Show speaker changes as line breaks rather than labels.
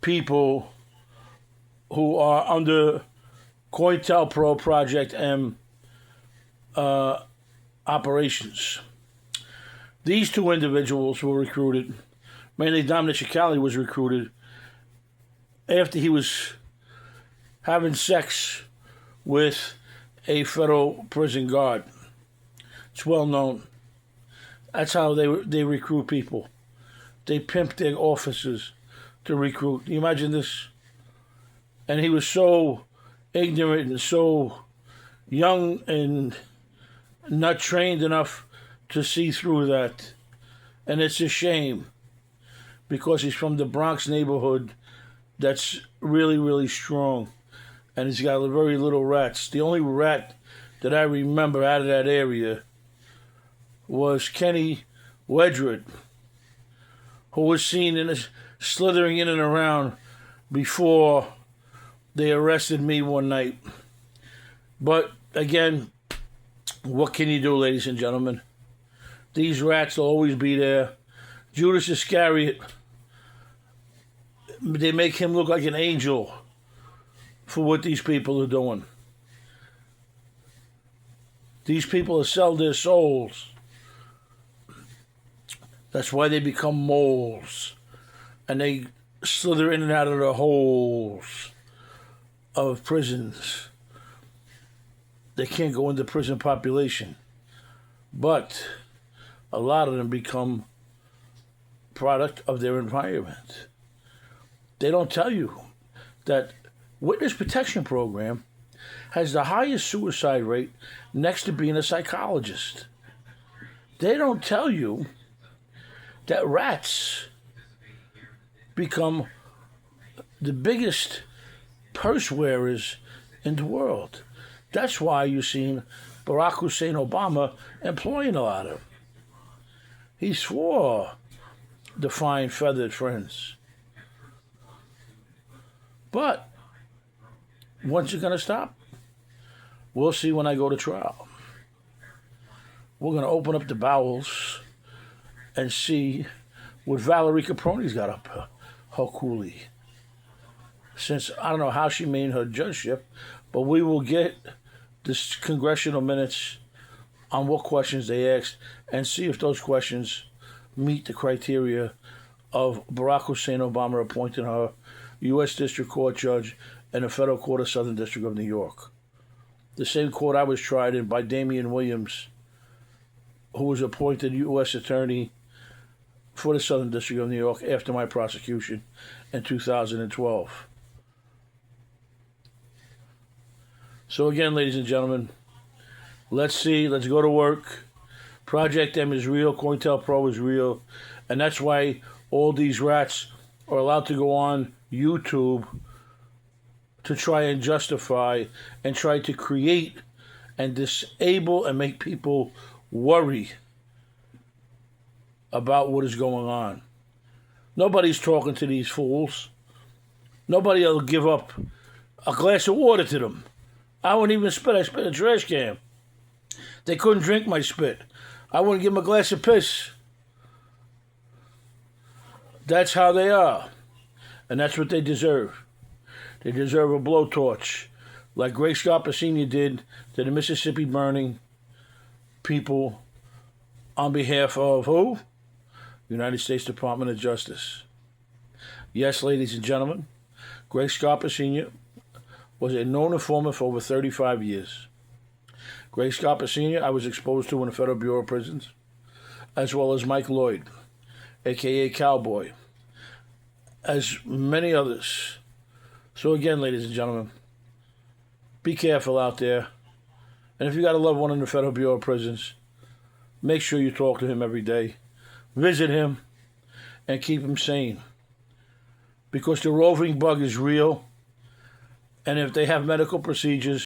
people who are under COINTELPRO Project M operations. These two individuals were recruited. Mainly Dominic Chicali was recruited after he was having sex with a federal prison guard. It's well known. That's how they recruit people. They pimp their officers to recruit. Can you imagine this? And he was so ignorant and so young and not trained enough to see through that. And it's a shame because he's from the Bronx neighborhood that's really, really strong. And he's got very little rats. The only rat that I remember out of that area was Kenny Wedgwood, who was seen slithering in and around before they arrested me one night. But again, what can you do, ladies and gentlemen? These rats will always be there. Judas Iscariot, they make him look like an angel for what these people are doing. These people sell their souls. That's why they become moles. And they slither in and out of the holes of prisons. They can't go into prison population. But a lot of them become product of their environment. They don't tell you that Witness Protection Program has the highest suicide rate next to being a psychologist. They don't tell you that rats become the biggest purse wearers in the world. That's why you've seen Barack Hussein Obama employing a lot of them. He swore the fine feathered friends. But when's it going to stop? We'll see when I go to trial. We're going to open up the bowels and see what Valerie Caproni's got up her coolie. Since I don't know how she made her judgeship, but we will get the congressional minutes on what questions they asked and see if those questions meet the criteria of Barack Hussein Obama appointing her U.S. District Court judge in the Federal Court of Southern District of New York. The same court I was tried in by Damian Williams, who was appointed U.S. Attorney for the Southern District of New York after my prosecution in 2012. So again, ladies and gentlemen, let's see, let's go to work. Project M is real, COINTELPRO is real, and that's why all these rats are allowed to go on YouTube to try and justify and try to create and disable and make people worry about what is going on. Nobody's talking to these fools. Nobody will give up a glass of water to them. I wouldn't even spit. I spit in a trash can. They couldn't drink my spit. I wouldn't give them a glass of piss. That's how they are. And that's what they deserve. They deserve a blowtorch, like Greg Scarpa Sr. did to the Mississippi burning people on behalf of who? United States Department of Justice. Yes, ladies and gentlemen, Greg Scarpa Sr. was a known informant for over 35 years. Greg Scarpa Sr. I was exposed to in the Federal Bureau of Prisons, as well as Mike Lloyd, a.k.a. Cowboy, as many others. So again, ladies and gentlemen, be careful out there. And if you got a loved one in the Federal Bureau of Prisons, make sure you talk to him every day. Visit him and keep him sane. Because the roving bug is real. And if they have medical procedures,